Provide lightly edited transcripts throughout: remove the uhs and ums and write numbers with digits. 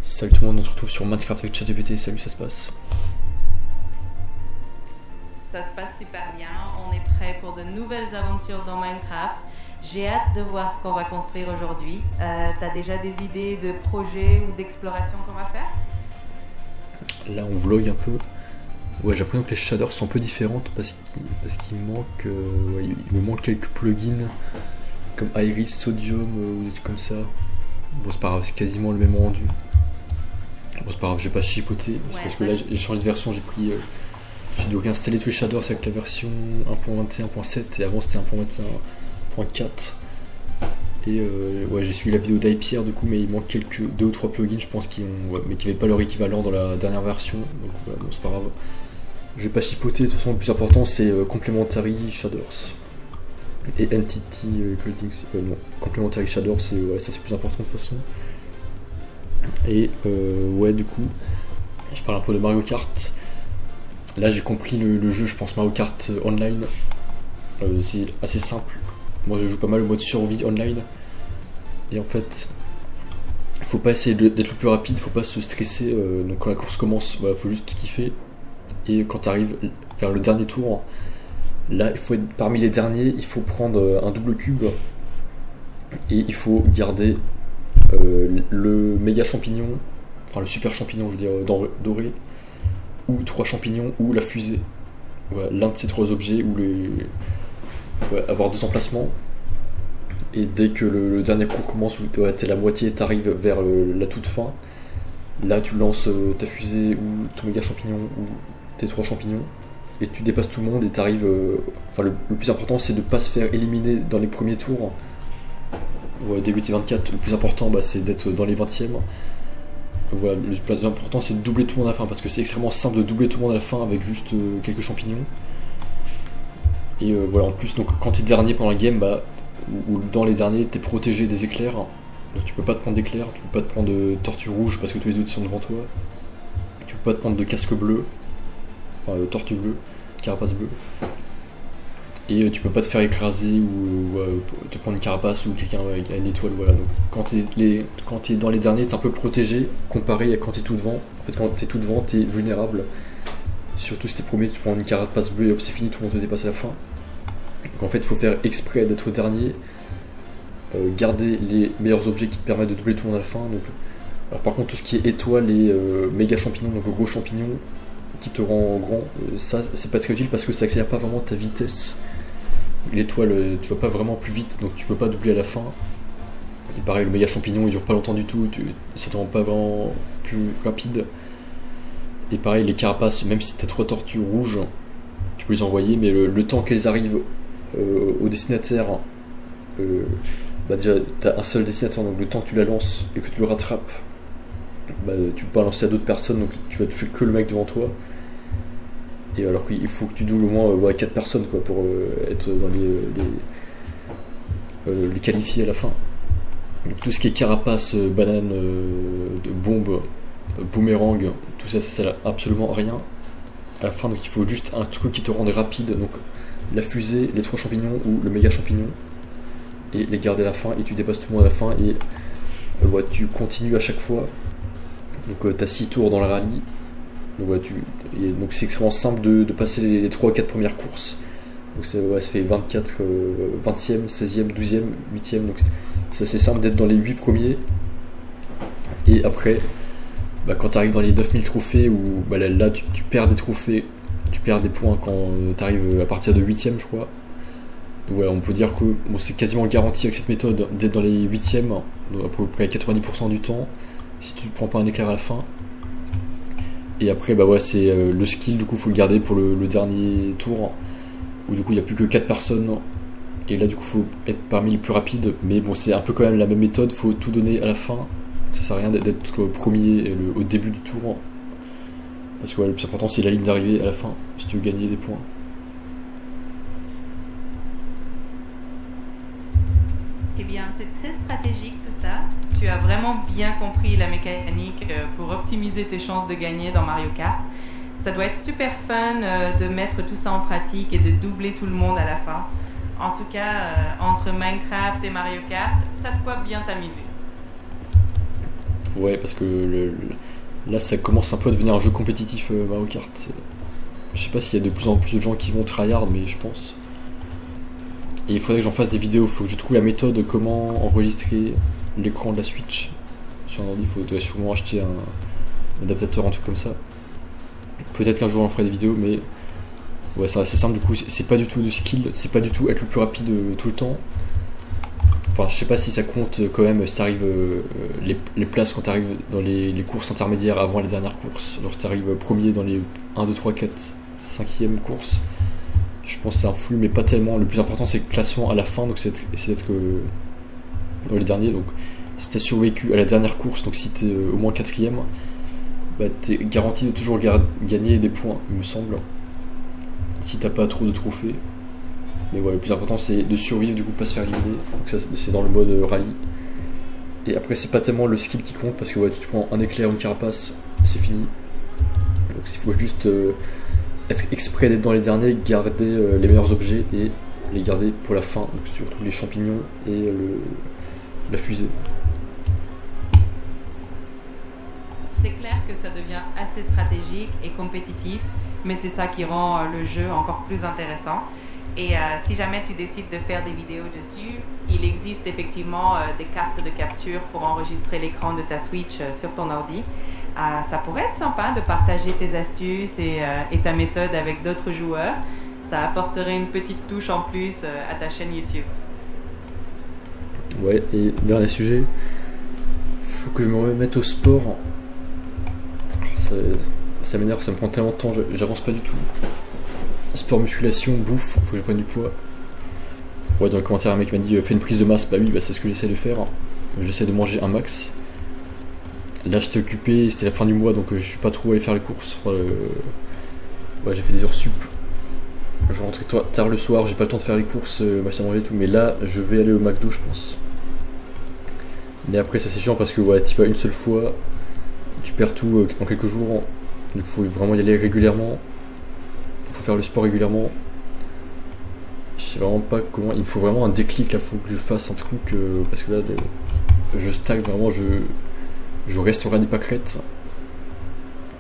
Salut tout le monde, on se retrouve sur Minecraft avec ChatGPT. Salut, ça se passe? Ça se passe super bien, on est prêt pour de nouvelles aventures dans Minecraft. J'ai hâte de voir ce qu'on va construire aujourd'hui. T'as déjà des idées de projets ou d'exploration qu'on va faire? Là on vlog un peu. Ouais, j'ai l'impression que les shaders sont un peu différentes parce qu'il manque, ouais, il me manque quelques plugins comme Iris, Sodium ou des trucs comme ça. Bon, c'est pas grave, c'est quasiment le même rendu. Bon, c'est pas grave, je vais pas chipoter. C'est parce que là j'ai changé de version, j'ai dû réinstaller tous les shaders avec la version 1.21.7 et avant c'était 1.21.4. Et ouais, j'ai suivi la vidéo d'Hypierre du coup, mais il manque deux ou trois plugins, je pense, qui n'avaient pas leur équivalent dans la dernière version. Donc ouais, bon, c'est pas grave. Je vais pas chipoter, de toute façon le plus important c'est Complementary Shaders et Entity Creating. Non, Complementary Shaders, ouais, ça c'est plus important de toute façon. Et ouais, du coup, je parle un peu de Mario Kart. Là j'ai compris le jeu, je pense, Mario Kart Online. C'est assez simple. Moi je joue pas mal au mode survie online. Et en fait, faut pas essayer d'être le plus rapide, faut pas se stresser. Donc quand la course commence, bah, faut juste kiffer. Et quand tu arrives vers le dernier tour, là il faut être parmi les derniers, il faut prendre un double cube. Et il faut garder le méga champignon, enfin le super champignon je veux dire doré, ou 3 champignons, ou la fusée. Voilà, l'un de ces 3 objets, ou avoir 2 emplacements. Et dès que le dernier cours commence, où t'es la moitié et t'arrives vers la toute fin, là tu lances ta fusée ou ton méga champignon ou tes 3 champignons et tu dépasses tout le monde et t'arrives. Enfin, le plus important c'est de pas se faire éliminer dans les premiers tours. Début T24, le plus important c'est d'être dans les 20e. Voilà, le plus important c'est de doubler tout le monde à la fin parce que c'est extrêmement simple de doubler tout le monde à la fin avec juste quelques champignons. Et voilà, en plus, donc quand t'es dernier pendant la game, ou dans les derniers, t'es protégé des éclairs. Donc tu peux pas te prendre d'éclairs, tu peux pas te prendre de tortue rouge parce que tous les autres sont devant toi. Tu peux pas te prendre de casque bleu, enfin tortue bleue, carapace bleue. Et tu peux pas te faire écraser ou te prendre une carapace ou quelqu'un avec une étoile. Voilà. Donc quand t'es dans les derniers, t'es un peu protégé comparé à quand t'es tout devant. En fait, quand t'es tout devant, t'es vulnérable. Surtout si t'es premier, tu prends une carapace bleue et hop, c'est fini, tout le monde te dépasse à la fin. Donc en fait, il faut faire exprès d'être dernier, garder les meilleurs objets qui te permettent de doubler tout le monde à la fin. Donc, alors par contre, tout ce qui est étoile et méga champignon, donc le gros champignon qui te rend grand, ça c'est pas très utile parce que ça accélère pas vraiment ta vitesse. L'étoile, tu vas pas vraiment plus vite, donc tu peux pas doubler à la fin. Et pareil, le méga champignon il dure pas longtemps du tout, ça te rend pas vraiment plus rapide. Et pareil, les carapaces, même si t'as 3 tortues rouges, tu peux les envoyer, mais le temps qu'elles arrivent au destinataire, déjà t'as un seul destinataire, donc le temps que tu la lances et que tu le rattrapes, tu peux pas lancer à d'autres personnes, donc tu vas toucher que le mec devant toi. Et alors qu'il faut que tu doubles au moins 4 personnes quoi, pour être dans les qualifiés à la fin. Donc tout ce qui est carapace, banane, bombe, boomerang, tout ça sert à absolument rien à la fin, donc il faut juste un truc qui te rende rapide, donc la fusée, les 3 champignons ou le méga champignon, et les garder à la fin, et tu dépasses tout le monde à la fin, et tu continues à chaque fois. Donc t'as 6 tours dans le rallye, donc c'est extrêmement simple de passer les 3 ou 4 premières courses. Donc ça fait 24, 20e, 16e, 12e, 8e, donc c'est assez simple d'être dans les 8 premiers. Et après, quand tu arrives dans les 9000 trophées, où là tu perds des trophées, tu perds des points quand tu arrives à partir de 8ème, je crois. Donc voilà, on peut dire que c'est quasiment garanti avec cette méthode d'être dans les 8ème, à peu près 90% du temps, si tu ne prends pas un éclair à la fin. Et après, c'est le skill, du coup, faut le garder pour le dernier tour, où du coup, il n'y a plus que 4 personnes. Et là, du coup, faut être parmi les plus rapides. Mais bon, c'est un peu quand même la même méthode, faut tout donner à la fin. Ça sert à rien d'être premier au début du tour. Parce que le plus important, c'est la ligne d'arrivée à la fin, si tu veux gagner des points. Eh bien, c'est très stratégique tout ça. Tu as vraiment bien compris la mécanique pour optimiser tes chances de gagner dans Mario Kart. Ça doit être super fun de mettre tout ça en pratique et de doubler tout le monde à la fin. En tout cas, entre Minecraft et Mario Kart, t'as de quoi bien t'amuser. Ouais, parce que là ça commence un peu à devenir un jeu compétitif Mario Kart. Je sais pas s'il y a de plus en plus de gens qui vont tryhard, mais je pense. Et il faudrait que j'en fasse des vidéos, il faut que je trouve la méthode de comment enregistrer l'écran de la Switch sur un ordi. Il faudrait sûrement acheter un adaptateur, un truc comme ça. Peut-être qu'un jour j'en ferai des vidéos, mais ouais, c'est assez simple. Du coup, c'est pas du tout de skill, c'est pas du tout être le plus rapide tout le temps. Enfin, je sais pas si ça compte quand même si t'arrives les places quand t'arrives dans les courses intermédiaires avant les dernières courses. Genre si t'arrives premier dans les 1, 2, 3, 4, 5e courses. Je pense que c'est un flux, mais pas tellement. Le plus important, c'est le classement à la fin, donc c'est d'être dans les derniers. Donc, si t'as survécu à la dernière course, donc si t'es au moins 4ème, bah, t'es garanti de toujours gagner des points, il me semble. Si t'as pas trop de trophées. Mais voilà, le plus important, c'est de survivre, du coup, pas se faire éliminer. Donc, ça, c'est dans le mode rallye. Et après, c'est pas tellement le skill qui compte, parce que ouais, tu te prends un éclair, une carapace, c'est fini. Donc, il faut juste. Être exprès d'être dans les derniers, garder les meilleurs objets et les garder pour la fin, donc surtout les champignons et la fusée. C'est clair que ça devient assez stratégique et compétitif, mais c'est ça qui rend le jeu encore plus intéressant. Et si jamais tu décides de faire des vidéos dessus, il existe effectivement des cartes de capture pour enregistrer l'écran de ta Switch sur ton ordi. Ça pourrait être sympa de partager tes astuces et ta méthode avec d'autres joueurs. Ça apporterait une petite touche en plus à ta chaîne YouTube. Ouais, et dernier sujet, faut que je me remette au sport. Ça m'énerve, ça me prend tellement de temps, j'avance pas du tout. Sport, musculation, bouffe, faut que je prenne du poids. Ouais, dans les commentaires, un mec m'a dit fais une prise de masse. Bah oui, bah c'est ce que j'essaie de faire. J'essaie de manger un max. Là j'étais occupé, c'était la fin du mois, donc je suis pas trop allé faire les courses. Ouais, j'ai fait des heures sup. Je rentrais tard le soir, j'ai pas le temps de faire les courses, m'acheter à manger et tout. Mais là, je vais aller au McDo, je pense. Mais après, ça c'est chiant parce que ouais, tu vas une seule fois, tu perds tout en quelques jours. Donc faut vraiment y aller régulièrement. Faut faire le sport régulièrement. Je sais vraiment pas comment. Il me faut vraiment un déclic là, faut que je fasse un truc parce que là, je stagne vraiment, je reste au radis pâquerette.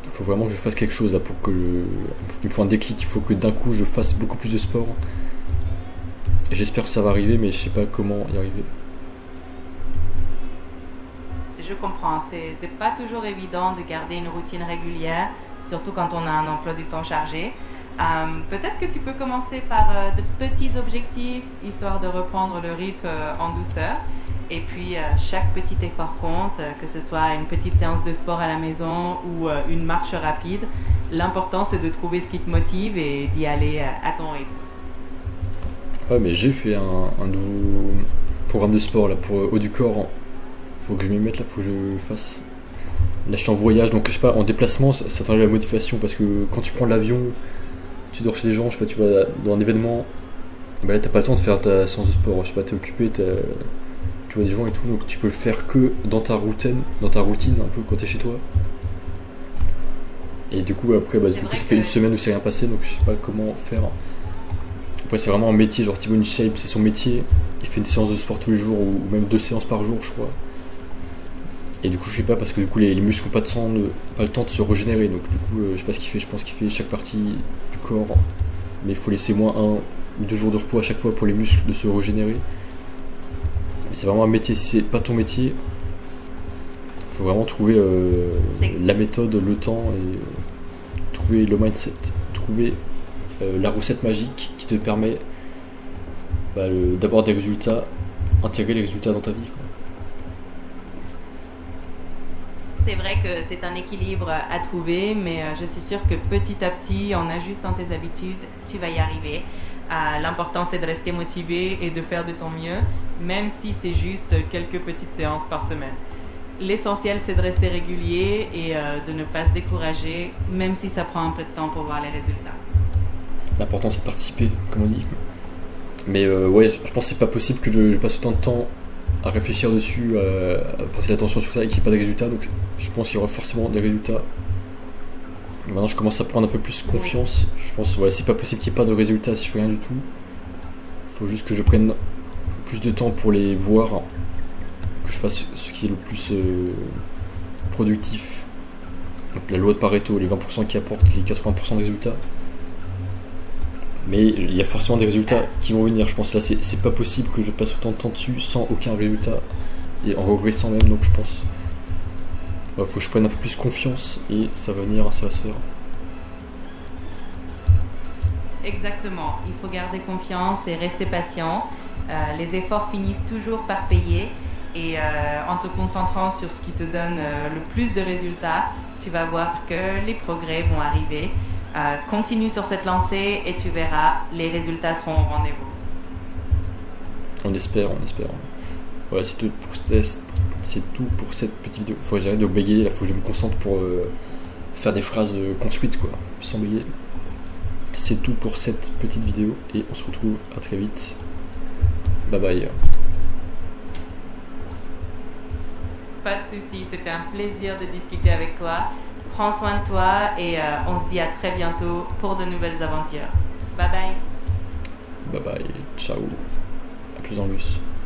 Il faut vraiment que je fasse quelque chose là pour que il me faut un déclic, il faut que d'un coup je fasse beaucoup plus de sport. J'espère que ça va arriver, mais je sais pas comment y arriver. Je comprends, c'est pas toujours évident de garder une routine régulière, surtout quand on a un emploi du temps chargé. Peut-être que tu peux commencer par de petits objectifs, histoire de reprendre le rythme en douceur. Et puis chaque petit effort compte, que ce soit une petite séance de sport à la maison ou une marche rapide. L'important c'est de trouver ce qui te motive et d'y aller à ton rythme. Ouais, mais j'ai fait un nouveau programme de sport là pour haut du corps. Faut que je m'y mette là, faut que je fasse. Là je suis en voyage, donc je sais pas, en déplacement ça t'enlève la motivation parce que quand tu prends l'avion, tu dors chez des gens, je sais pas, tu vas dans un événement, bah là t'as pas le temps de faire ta séance de sport, je sais pas, t'es occupé, tu vois des gens et tout, donc tu peux le faire que dans ta routine un peu quand t'es chez toi. Et du coup après bah, du coup ça fait une semaine où c'est rien passé, donc je sais pas comment faire. Après c'est vraiment un métier, genre Thibaut InShape c'est son métier, il fait une séance de sport tous les jours ou même 2 séances par jour je crois. Et du coup je sais pas parce que du coup les muscles ont pas le temps de se régénérer, donc du coup je sais pas ce qu'il fait, je pense qu'il fait chaque partie du corps, mais il faut laisser moins 1 ou 2 jours de repos à chaque fois pour les muscles de se régénérer. C'est vraiment un métier, si c'est pas ton métier, il faut vraiment trouver la méthode, le temps et trouver le mindset, trouver la recette magique qui te permet d'avoir des résultats, intégrer les résultats dans ta vie, quoi. C'est vrai que c'est un équilibre à trouver, mais je suis sûre que petit à petit, en ajustant tes habitudes, tu vas y arriver. L'important c'est de rester motivé et de faire de ton mieux, même si c'est juste quelques petites séances par semaine. L'essentiel c'est de rester régulier et de ne pas se décourager, même si ça prend un peu de temps pour voir les résultats. L'important c'est de participer, comme on dit. Mais ouais, je pense que c'est pas possible que je passe autant de temps à réfléchir dessus, à porter l'attention sur ça et qu'il n'y ait pas de résultats, donc je pense qu'il y aura forcément des résultats. Maintenant je commence à prendre un peu plus confiance. Je pense ouais, c'est pas possible qu'il n'y ait pas de résultats si je fais rien du tout. Il faut juste que je prenne plus de temps pour les voir, que je fasse ce qui est le plus productif, donc la loi de Pareto, les 20% qui apportent les 80% de résultats. Mais il y a forcément des résultats qui vont venir, je pense. Là, c'est pas possible que je passe autant de temps dessus sans aucun résultat et en regressant même, donc je pense. Faut que je prenne un peu plus confiance et ça va venir, ça va se faire. Exactement, il faut garder confiance et rester patient. Les efforts finissent toujours par payer et en te concentrant sur ce qui te donne le plus de résultats, tu vas voir que les progrès vont arriver. Continue sur cette lancée et tu verras, les résultats seront au rendez-vous. On espère. Voilà, c'est tout pour cette petite vidéo. Faut que j'arrête de bégayer, là faut que je me concentre pour faire des phrases construites quoi, sans bégayer. C'est tout pour cette petite vidéo et on se retrouve à très vite. Bye bye. Pas de soucis, c'était un plaisir de discuter avec toi. Prends soin de toi et on se dit à très bientôt pour de nouvelles aventures. Bye bye. Bye bye, ciao. À plus en plus.